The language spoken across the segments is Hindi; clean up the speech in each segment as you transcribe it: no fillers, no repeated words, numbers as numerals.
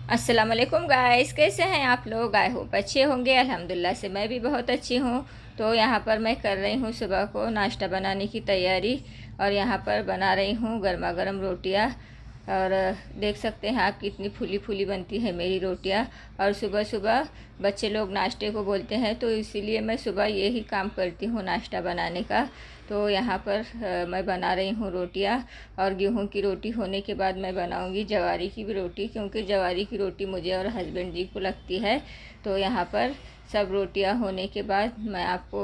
अस्सलाम वालेकुम गाइस, कैसे हैं आप लोग। आई होप अच्छे होंगे। अल्हम्दुलिल्लाह से मैं भी बहुत अच्छी हूँ। तो यहाँ पर मैं कर रही हूँ सुबह को नाश्ता बनाने की तैयारी। और यहाँ पर बना रही हूँ गर्मा गर्म रोटियाँ। और देख सकते हैं आप कितनी फूली फूली बनती है मेरी रोटियाँ। और सुबह सुबह बच्चे लोग नाश्ते को बोलते हैं, तो इसीलिए मैं सुबह यही काम करती हूँ नाश्ता बनाने का। तो यहाँ पर मैं बना रही हूँ रोटियाँ। और गेहूं की रोटी होने के बाद मैं बनाऊँगी जवारी की भी रोटी, क्योंकि जवारी की रोटी मुझे और हस्बैंड जी को लगती है। तो यहाँ पर सब रोटियाँ होने के बाद मैं आपको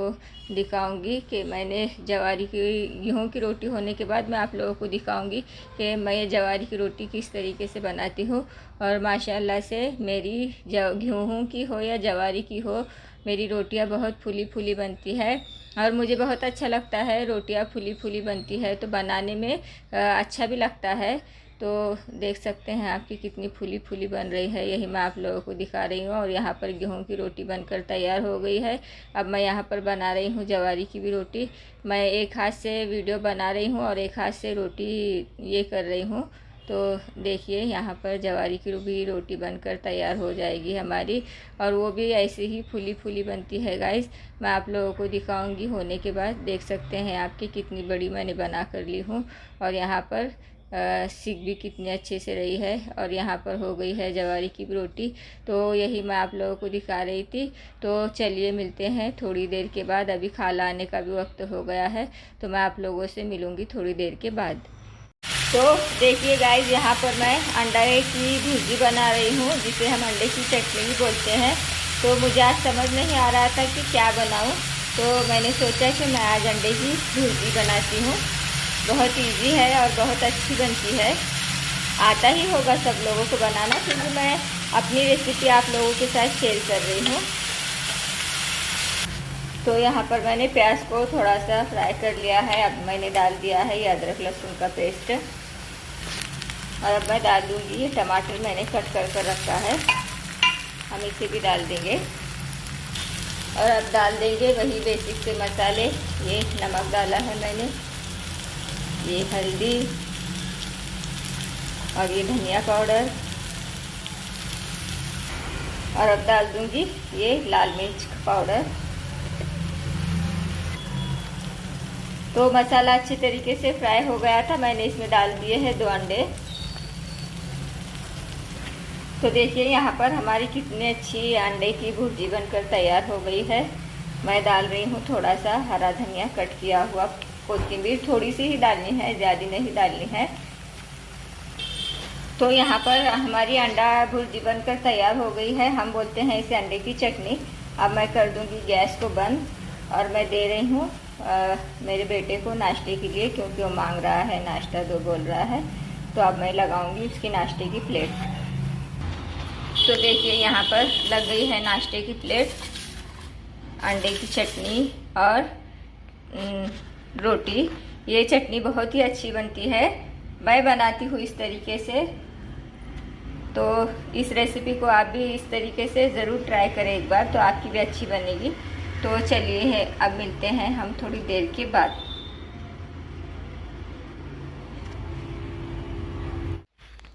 दिखाऊंगी कि मैंने जवारी की गेहूं की रोटी होने के बाद मैं आप लोगों को दिखाऊंगी कि मैं जवारी की रोटी किस तरीके से बनाती हूँ। और माशाल्लाह से मेरी गेहूं की हो या जवारी की हो, मेरी रोटियाँ बहुत फूली फूली बनती है। और मुझे बहुत अच्छा लगता है, रोटियाँ फूली फूली बनती है तो बनाने में अच्छा भी लगता है। तो देख सकते हैं आपकी कितनी फूली फूली बन रही है, यही मैं आप लोगों को दिखा रही हूँ। और यहाँ पर गेहूं की रोटी बनकर तैयार हो गई है। अब मैं यहाँ पर बना रही हूँ जवारी की भी रोटी। मैं एक हाथ से वीडियो बना रही हूँ और एक हाथ से रोटी ये कर रही हूँ। तो देखिए यहाँ पर जवारी की भी रोटी बनकर तैयार हो जाएगी हमारी। और वो भी ऐसे ही फूली फूली बनती है गाइस। मैं आप लोगों को दिखाऊंगी होने के बाद। देख सकते हैं आपकी कितनी बड़ी मैंने बना कर ली हूँ। और यहाँ पर सीख भी कितनी अच्छे से रही है। और यहाँ पर हो गई है जवारी की भी रोटी। तो यही मैं आप लोगों को दिखा रही थी। तो चलिए मिलते हैं थोड़ी देर के बाद। अभी खाना आने का भी वक्त हो गया है, तो मैं आप लोगों से मिलूँगी थोड़ी देर के बाद। तो देखिए गाइस, यहाँ पर मैं अंडे की भुर्जी बना रही हूँ, जिसे हम अंडे की चटनी भी बोलते हैं। तो मुझे आज समझ नहीं आ रहा था कि क्या बनाऊँ, तो मैंने सोचा कि मैं आज अंडे की भुर्जी बनाती हूँ। बहुत इजी है और बहुत अच्छी बनती है। आता ही होगा सब लोगों को बनाना, क्योंकि मैं अपनी रेसिपी आप लोगों के साथ शेयर कर रही हूँ। तो यहाँ पर मैंने प्याज को थोड़ा सा फ्राई कर लिया है। अब मैंने डाल दिया है ये अदरक लहसुन का पेस्ट। और अब मैं डाल दूँगी ये टमाटर मैंने कट कर रखा है, हम इसे भी डाल देंगे। और अब डाल देंगे वही बेसिक से मसाले। ये नमक डाला है मैंने, ये हल्दी, और ये धनिया पाउडर। और अब डाल दूँगी ये लाल मिर्च पाउडर। तो मसाला अच्छे तरीके से फ्राई हो गया था, मैंने इसमें डाल दिए हैं 2 अंडे। तो देखिए यहाँ पर हमारी कितनी अच्छी अंडे की भुर्जी बनकर तैयार हो गई है। मैं डाल रही हूँ थोड़ा सा हरा धनिया कट किया हुआ, कोथिंबीर थोड़ी सी ही डालनी है, ज़्यादा नहीं डालनी है। तो यहाँ पर हमारी अंडा भुर्जी बनकर तैयार हो गई है। हम बोलते हैं इसे अंडे की चटनी। अब मैं कर दूँगी गैस को बंद। और मैं दे रही हूँ मेरे बेटे को नाश्ते के लिए, क्योंकि वो मांग रहा है नाश्ता, दो बोल रहा है। तो अब मैं लगाऊंगी उसकी नाश्ते की प्लेट। तो देखिए यहाँ पर लग गई है नाश्ते की प्लेट, अंडे की चटनी और रोटी। ये चटनी बहुत ही अच्छी बनती है, मैं बनाती हूँ इस तरीके से। तो इस रेसिपी को आप भी इस तरीके से ज़रूर ट्राई करें एक बार, तो आपकी भी अच्छी बनेगी। तो चलिए अब मिलते हैं हम थोड़ी देर के बाद।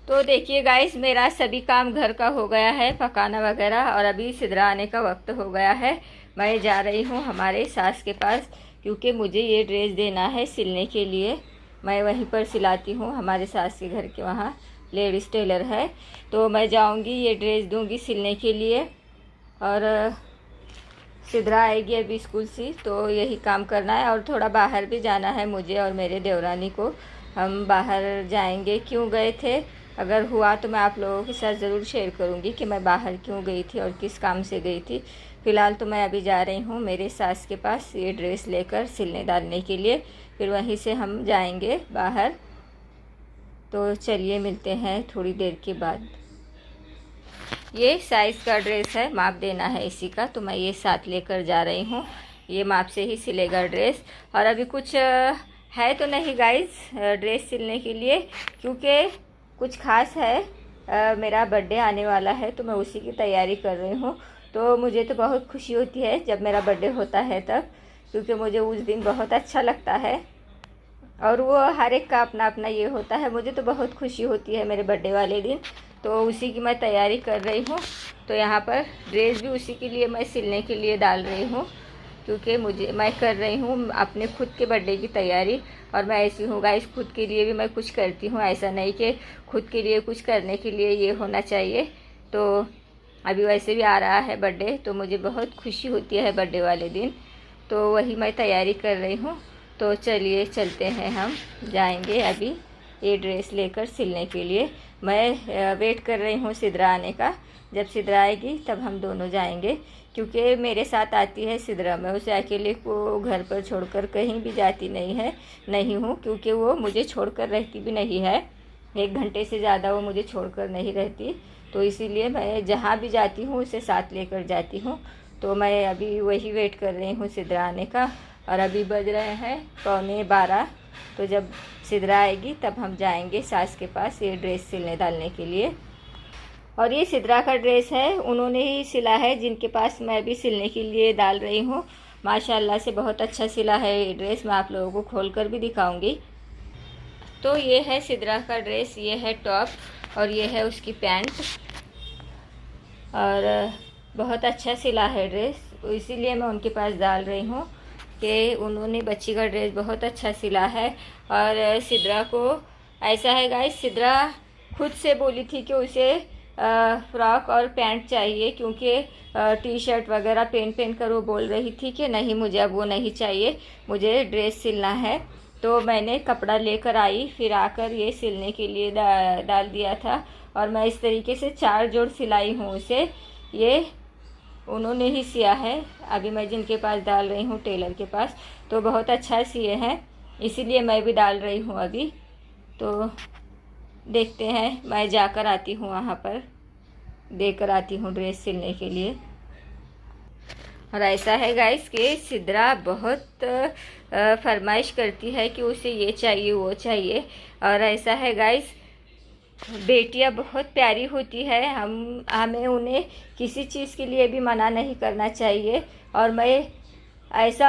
तो देखिए गाइस, मेरा सभी काम घर का हो गया है, पकाना वगैरह, और अभी सिदरा आने का वक्त हो गया है। मैं जा रही हूँ हमारे सास के पास, क्योंकि मुझे ये ड्रेस देना है सिलने के लिए। मैं वहीं पर सिलाती हूँ, हमारे सास के घर के वहाँ लेडीज़ टेलर है। तो मैं जाऊँगी, ये ड्रेस दूँगी सिलने के लिए। और सिदरा आएगी अभी स्कूल से, तो यही काम करना है। और थोड़ा बाहर भी जाना है मुझे और मेरे देवरानी को। हम बाहर जाएंगे, क्यों गए थे, अगर हुआ तो मैं आप लोगों के साथ ज़रूर शेयर करूंगी कि मैं बाहर क्यों गई थी और किस काम से गई थी। फ़िलहाल तो मैं अभी जा रही हूँ मेरे सास के पास ये ड्रेस लेकर सिलने डालने के लिए, फिर वहीं से हम जाएंगे बाहर। तो चलिए मिलते हैं थोड़ी देर के बाद। ये साइज़ का ड्रेस है, माप देना है इसी का, तो मैं ये साथ लेकर जा रही हूँ। ये माप से ही सिलेगा ड्रेस। और अभी कुछ है तो नहीं गाइस ड्रेस सिलने के लिए, क्योंकि कुछ खास है। मेरा बर्थडे आने वाला है, तो मैं उसी की तैयारी कर रही हूँ। तो मुझे तो बहुत खुशी होती है जब मेरा बर्थडे होता है तब, क्योंकि मुझे उस दिन बहुत अच्छा लगता है। और वो हर एक का अपना अपना ये होता है। मुझे तो बहुत खुशी होती है मेरे बर्थडे वाले दिन। तो उसी की मैं तैयारी कर रही हूँ। तो यहाँ पर ड्रेस भी उसी के लिए मैं सिलने के लिए डाल रही हूँ, क्योंकि मैं कर रही हूँ अपने खुद के बर्थडे की तैयारी। और मैं ऐसी हूँ गाइस, खुद के लिए भी मैं कुछ करती हूँ, ऐसा नहीं कि खुद के लिए कुछ करने के लिए ये होना चाहिए। तो अभी वैसे भी आ रहा है बर्थडे, तो मुझे बहुत खुशी होती है बर्थडे वाले दिन, तो वही मैं तैयारी कर रही हूँ। तो चलिए चलते हैं, हम जाएंगे अभी ये ड्रेस लेकर सिलने के लिए। मैं वेट कर रही हूँ सिद्रा आने का, जब सिद्रा आएगी तब हम दोनों जाएंगे, क्योंकि मेरे साथ आती है सिद्रा। मैं उसे अकेले को घर पर छोड़कर कहीं भी जाती नहीं हूँ, क्योंकि वो मुझे छोड़कर रहती भी नहीं है। 1 घंटे से ज़्यादा वो मुझे छोड़कर नहीं रहती, तो इसीलिए मैं जहाँ भी जाती हूँ उसे साथ लेकर जाती हूँ। तो मैं अभी वही वेट कर रही हूँ सिद्रा आने का, और अभी बज रहे हैं 11:15। तो जब सिद्रा आएगी तब हम जाएंगे सास के पास ये ड्रेस सिलने डालने के लिए। और ये सिद्रा का ड्रेस है, उन्होंने ही सिला है, जिनके पास मैं भी सिलने के लिए डाल रही हूँ। माशाल्लाह से बहुत अच्छा सिला है ये ड्रेस, मैं आप लोगों को खोल कर भी दिखाऊंगी। तो ये है सिद्रा का ड्रेस, ये है टॉप और ये है उसकी पैंट, और बहुत अच्छा सिला है ड्रेस, इसीलिए मैं उनके पास डाल रही हूँ कि उन्होंने बच्ची का ड्रेस बहुत अच्छा सिला है। और सिद्रा को ऐसा है गाइस, सिद्रा खुद से बोली थी कि उसे फ्रॉक और पैंट चाहिए, क्योंकि टी शर्ट वगैरह पहन कर वो बोल रही थी कि नहीं मुझे अब वो नहीं चाहिए, मुझे ड्रेस सिलना है। तो मैंने कपड़ा लेकर आई, फिर आकर ये सिलने के लिए डाल दिया था। और मैं इस तरीके से 4 जोड़ सिलाई हूँ उसे, ये उन्होंने ही सिया है। अभी मैं जिनके पास डाल रही हूँ टेलर के पास, तो बहुत अच्छा सिए हैं, इसीलिए मैं भी डाल रही हूँ अभी। तो देखते हैं, मैं जाकर आती हूँ वहाँ पर, देकर आती हूँ ड्रेस सिलने के लिए। और ऐसा है गाइस कि सिद्रा बहुत फरमाइश करती है कि उसे ये चाहिए वो चाहिए। और ऐसा है गाइस, बेटियां बहुत प्यारी होती है, हमें उन्हें किसी चीज़ के लिए भी मना नहीं करना चाहिए। और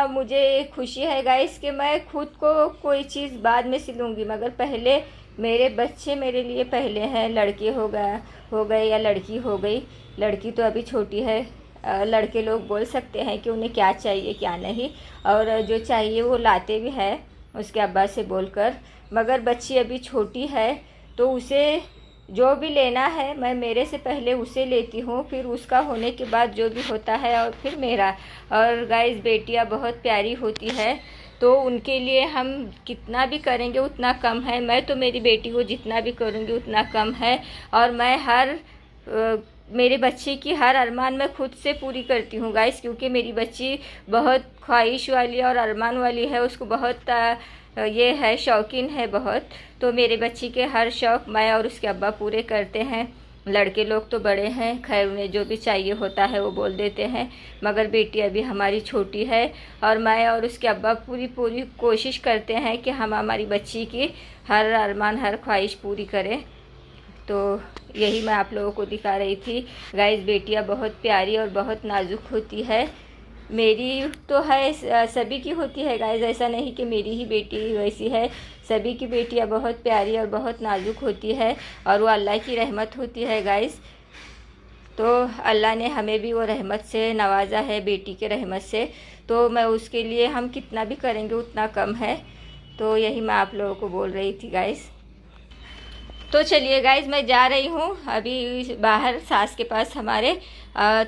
मुझे खुशी है गाइस कि मैं खुद को कोई चीज़ बाद में सिलूँगी, मगर पहले मेरे बच्चे मेरे लिए पहले हैं। लड़के हो गए या लड़की हो गई, लड़की तो अभी छोटी है, लड़के लोग बोल सकते हैं कि उन्हें क्या चाहिए क्या नहीं, और जो चाहिए वो लाते भी हैं उसके अब्बा से बोलकर। मगर बच्ची अभी छोटी है, तो उसे जो भी लेना है मैं मेरे से पहले उसे लेती हूँ, फिर उसका होने के बाद जो भी होता है और फिर मेरा। और गाइस बेटियाँ बहुत प्यारी होती है, तो उनके लिए हम कितना भी करेंगे उतना कम है। मैं तो मेरी बेटी को जितना भी करूँगी उतना कम है। और मैं मेरे बच्चे की हर अरमान मैं खुद से पूरी करती हूँ गाइस, क्योंकि मेरी बच्ची बहुत ख्वाहिश वाली और अरमान वाली है, उसको बहुत ये है, शौकीन है बहुत। तो मेरे बच्ची के हर शौक़ मैं और उसके अब्बा पूरे करते हैं। लड़के लोग तो बड़े हैं, खैर उन्हें जो भी चाहिए होता है वो बोल देते हैं, मगर बेटी अभी हमारी छोटी है, और मैं और उसके अब्बा पूरी कोशिश करते हैं कि हम हमारी बच्ची की हर अरमान हर ख्वाहिश पूरी करें। तो यही मैं आप लोगों को दिखा रही थी गाइस। बेटियां बहुत प्यारी और बहुत नाजुक होती है, मेरी तो है, सभी की होती है गाइस, ऐसा नहीं कि मेरी ही बेटी वैसी है, सभी की बेटियां बहुत प्यारी और बहुत नाजुक होती है, और वो अल्लाह की रहमत होती है गाइस। तो अल्लाह ने हमें भी वो रहमत से नवाजा है, बेटी के रहमत से, तो मैं उसके लिए हम कितना भी करेंगे उतना कम है। तो यही मैं आप लोगों को बोल रही थी गाइस। तो चलिए गाइज, मैं जा रही हूँ अभी बाहर सास के पास हमारे।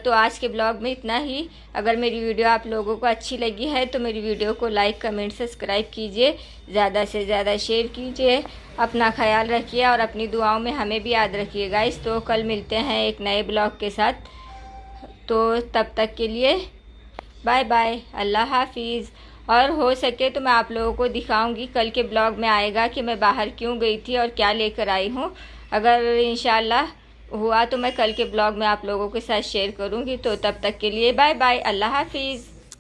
तो आज के ब्लॉग में इतना ही। अगर मेरी वीडियो आप लोगों को अच्छी लगी है तो मेरी वीडियो को लाइक कमेंट सब्सक्राइब कीजिए, ज़्यादा से ज़्यादा शेयर कीजिए। अपना ख्याल रखिए और अपनी दुआओं में हमें भी याद रखिए गाइज। तो कल मिलते हैं एक नए ब्लॉग के साथ, तो तब तक के लिए बाय बाय, अल्लाह हाफिज़। और हो सके तो मैं आप लोगों को दिखाऊंगी, कल के ब्लॉग में आएगा कि मैं बाहर क्यों गई थी और क्या लेकर आई हूँ। अगर इंशाल्लाह हुआ तो मैं कल के ब्लॉग में आप लोगों के साथ शेयर करूँगी। तो तब तक के लिए बाय बाय, अल्लाह हाफिज़।